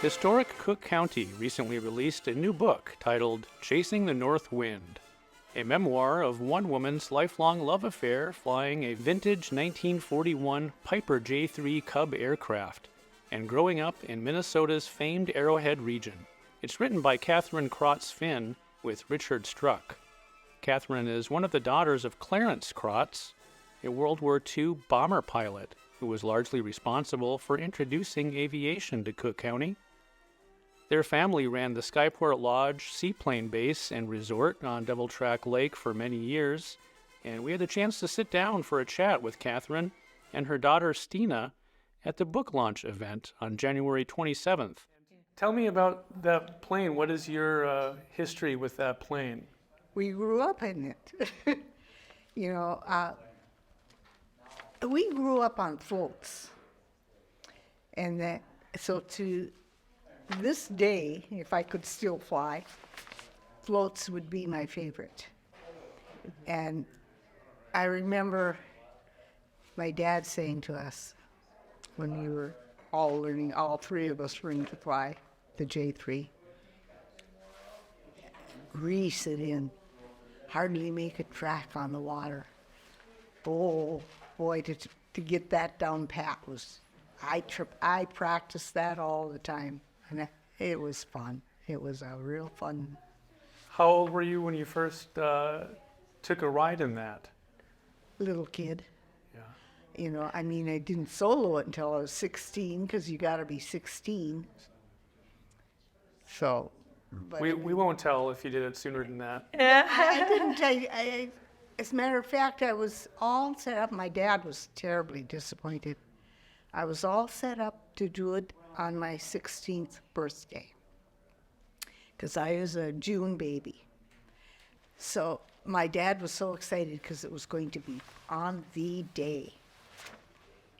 Historic Cook County recently released a new book titled Chasing the North Wind, a memoir of one woman's lifelong love affair flying a vintage 1941 Piper J-3 Cub aircraft and growing up in Minnesota's famed Arrowhead region. It's written by Kathryn Krotz-Finn with Richard Struck. Kathryn is one of the daughters of Clarence Krotz, a World War II bomber pilot who was largely responsible for introducing aviation to Cook County. Their family ran the Skyport Lodge seaplane base and resort on Devil Track Lake for many years, and we had a chance to sit down for a chat with Kathryn and her daughter Steina at the book launch event on January 27th. Tell me about that plane. What is your history with that plane? We grew up in it. We grew up on floats. And so to this day, if I could still fly, floats would be my favorite. And I remember my dad saying to us when we were all learning, all three of us learning to fly the J-3, grease it in, hardly make a track on the water. Oh boy, to get that down pat was, I practiced that all the time. And it was fun. It was a real fun. How old were you when you first took a ride in that? Little kid. Yeah. I didn't solo it until I was 16, because you got to be 16. So. We won't tell if you did it sooner than that. I didn't tell you. As a matter of fact, I was all set up. My dad was terribly disappointed. I was all set up to do it on my 16th birthday, because I was a June baby. So my dad was so excited because it was going to be on the day.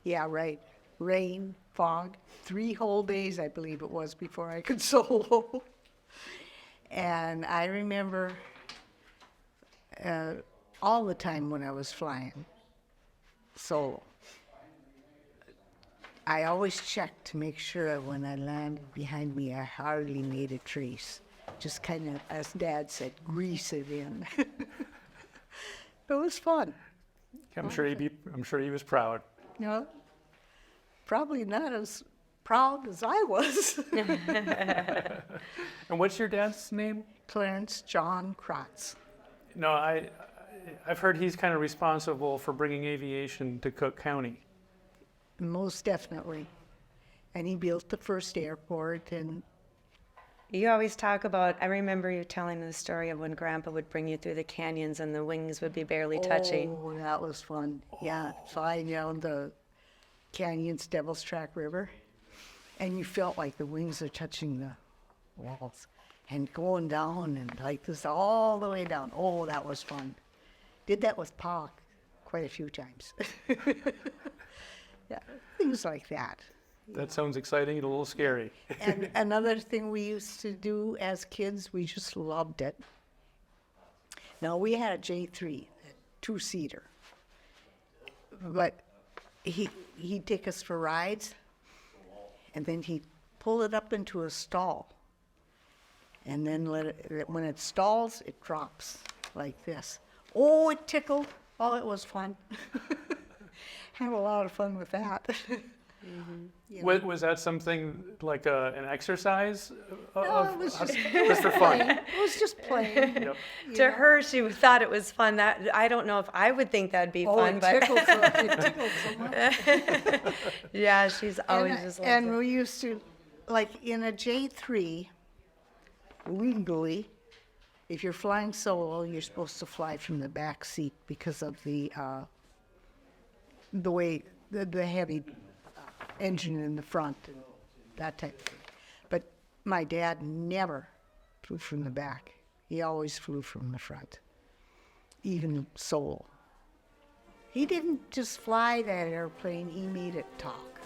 Yeah, right. Rain, fog, 3 whole days, I believe it was, before I could solo. And I remember all the time when I was flying solo, I always checked to make sure that when I landed behind me, I hardly made a trace. Just kind of, as Dad said, grease it in. It was fun. I'm sure he was proud. No, probably not as proud as I was. And what's your dad's name? Clarence John Krotz. No, I've heard he's kind of responsible for bringing aviation to Cook County. Most definitely. And he built the first airport. And you always talk about, I remember you telling the story of when Grandpa would bring you through the canyons and the wings would be barely touching. Oh, that was fun. Yeah, flying down the canyons, Devil's Track River. And you felt like the wings are touching the walls. And going down and like this all the way down. Oh, that was fun. Did that with Pa quite a few times. Yeah, things like that. That sounds exciting and a little scary. And another thing we used to do as kids, we just loved it. Now, we had a J-3, a 2-seater. But he'd take us for rides, and then he'd pull it up into a stall. And then when it stalls, it drops like this. Oh, it tickled. Oh, it was fun. Had a lot of fun with that. Mm-hmm. Was that something like an exercise? No, it was just for fun. It was just playing. Yep. To her, she thought it was fun. That I don't know if I would think that'd be fun, It but tickled so much. yeah, she's always just loved And it. we used to, like in a J-3, legally, if you're flying solo, you're supposed to fly from the back seat because of the way the heavy engine in the front and that type of thing. But my dad never flew from the back. He always flew from the front, even solo. He didn't just fly that airplane, he made it talk.